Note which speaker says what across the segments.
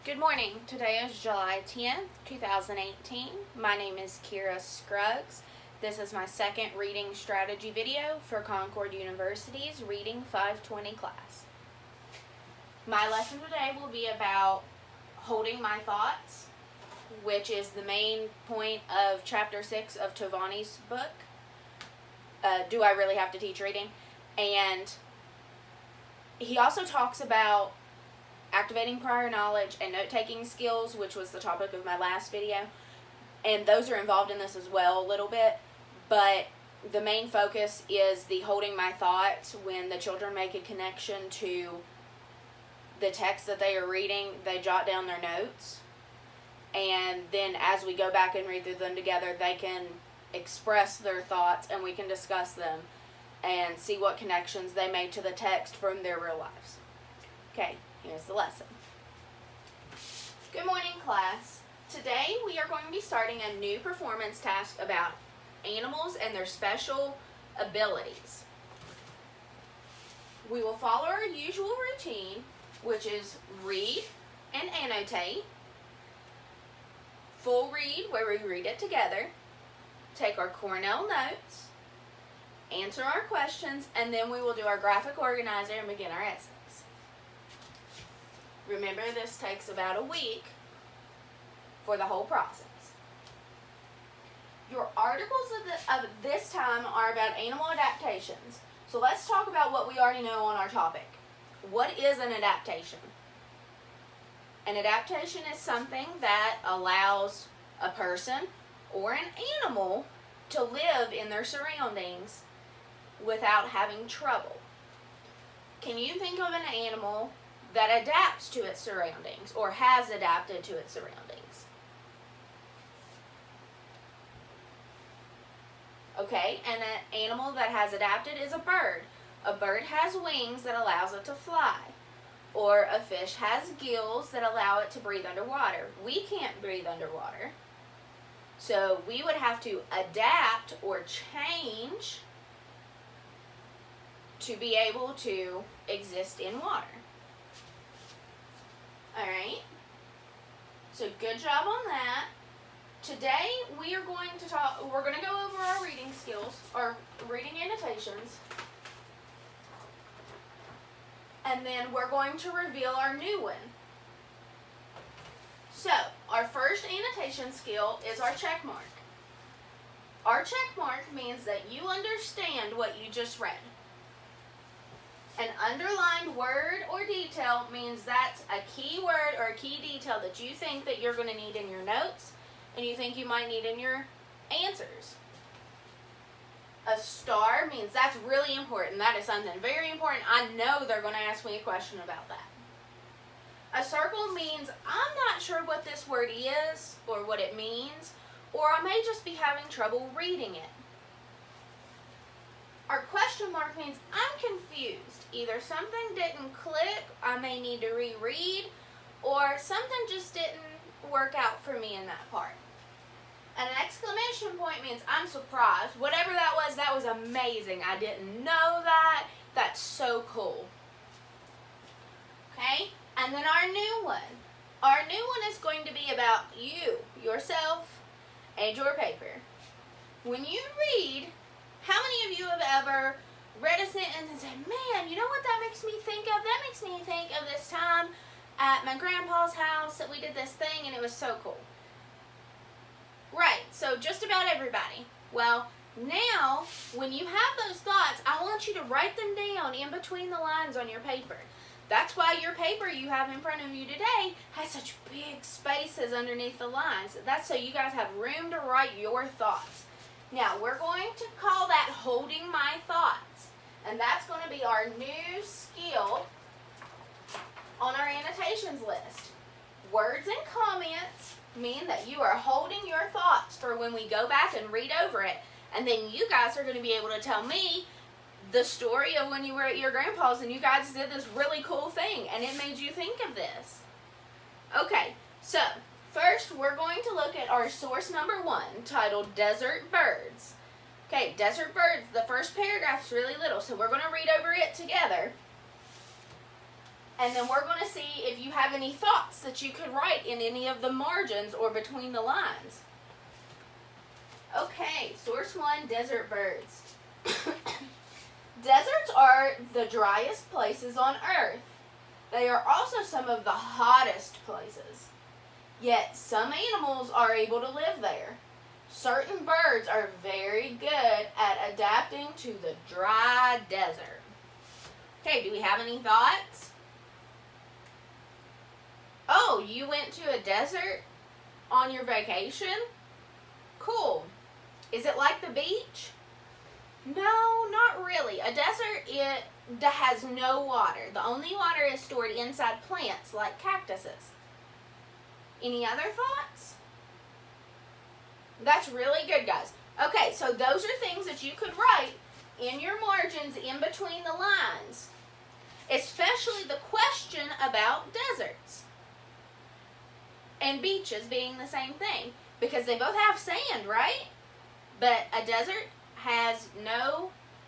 Speaker 1: Good morning. Today is July 10th, 2018. My name is Kira Scruggs. This is my second reading strategy video for Concord University's Reading 520 class. My lesson today will be about holding my thoughts, which is the main point of Chapter 6 of Tovani's book, Do I Really Have to Teach Reading? And he also talks about activating prior knowledge and note-taking skills, which was the topic of my last video, and those are involved in this as well a little bit, but the main focus is the holding my thoughts. When the children make a connection to the text that they are reading, they jot down their notes, and then as we go back and read through them together, they can express their thoughts and we can discuss them and see what connections they made to the text from their real lives. Okay. Here's the lesson. Good morning, class. Today we are going to be starting a new performance task about animals and their special abilities. We will follow our usual routine, which is read and annotate, full read where we read it together, take our Cornell notes, answer our questions, and then we will do our graphic organizer and begin our essays. Remember, this takes about a week for the whole process. Your articles of this time are about animal adaptations. So let's talk about what we already know on our topic. What is an adaptation? An adaptation is something that allows a person or an animal to live in their surroundings without having trouble. Can you think of an animal that adapts to its surroundings or has adapted to its surroundings? Okay, and an animal that has adapted is a bird. A bird has wings that allows it to fly. Or a fish has gills that allow it to breathe underwater. We can't breathe underwater. So we would have to adapt or change to be able to exist in water. Alright, so good job on that. Today we are going to we're going to go over our reading skills, our reading annotations, and then we're going to reveal our new one. So, our first annotation skill is our check mark. Our check mark means that you understand what you just read. An underlined word or detail means that's a key word or a key detail that you think that you're going to need in your notes and you think you might need in your answers. A star means that's really important. That is something very important. I know they're going to ask me a question about that. A circle means I'm not sure what this word is or what it means, or I may just be having trouble reading it. Our question mark means I'm confused. Either something didn't click, I may need to reread, or something just didn't work out for me in that part. An exclamation point means I'm surprised. Whatever that was amazing. I didn't know that. That's so cool. Okay? And then our new one. Our new one is going to be about you, yourself, and your paper. When you read, how many of you have ever read a sentence and said, man, you know what that makes me think of? That makes me think of this time at my grandpa's house that we did this thing and it was so cool. Right, so just about everybody. Well, now, when you have those thoughts, I want you to write them down in between the lines on your paper. That's why your paper you have in front of you today has such big spaces underneath the lines. That's so you guys have room to write your thoughts. Now, we're going to call that holding my thoughts. And that's going to be our new skill on our annotations list. Words and comments mean that you are holding your thoughts for when we go back and read over it. And then you guys are going to be able to tell me the story of when you were at your grandpa's and you guys did this really cool thing and it made you think of this. Okay, so first, we're going to look at our source number 1, titled Desert Birds. Okay, Desert Birds, the first paragraph's really little, so we're going to read over it together. And then we're going to see if you have any thoughts that you could write in any of the margins or between the lines. Okay, source 1, desert birds. Deserts are the driest places on Earth. They are also some of the hottest places. Yet some animals are able to live there. Certain birds are very good at adapting to the dry desert. Okay, do we have any thoughts? Oh, you went to a desert on your vacation? Cool. Is it like the beach? No, not really. A desert, it has no water. The only water is stored inside plants like cactuses. Any other thoughts? That's really good, guys. Okay, so those are things that you could write in your margins in between the lines, especially the question about deserts and beaches being the same thing, because they both have sand, right? But a desert has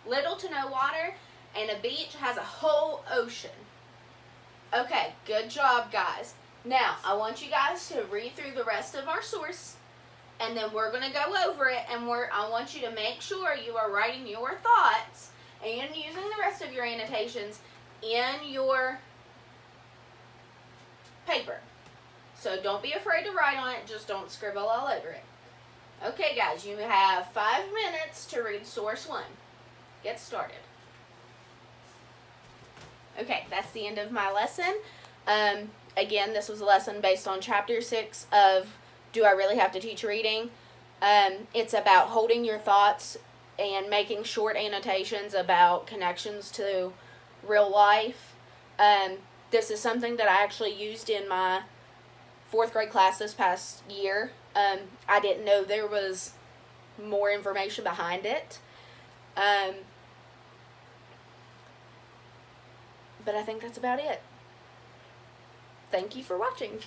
Speaker 1: little to no water, and a beach has a whole ocean. Okay, good job, guys. Now, I want you guys to read through the rest of our source, and then we're going to go over it, and I want you to make sure you are writing your thoughts and using the rest of your annotations in your paper. So don't be afraid to write on it, just don't scribble all over it. Okay, guys, you have 5 minutes to read source 1. Get started. Okay, that's the end of my lesson. Again, this was a lesson based on chapter 6 of Do I Really Have to Teach Reading? It's about holding your thoughts and making short annotations about connections to real life. This is something that I actually used in my 4th grade class this past year. I didn't know there was more information behind it. But I think that's about it. Thank you for watching.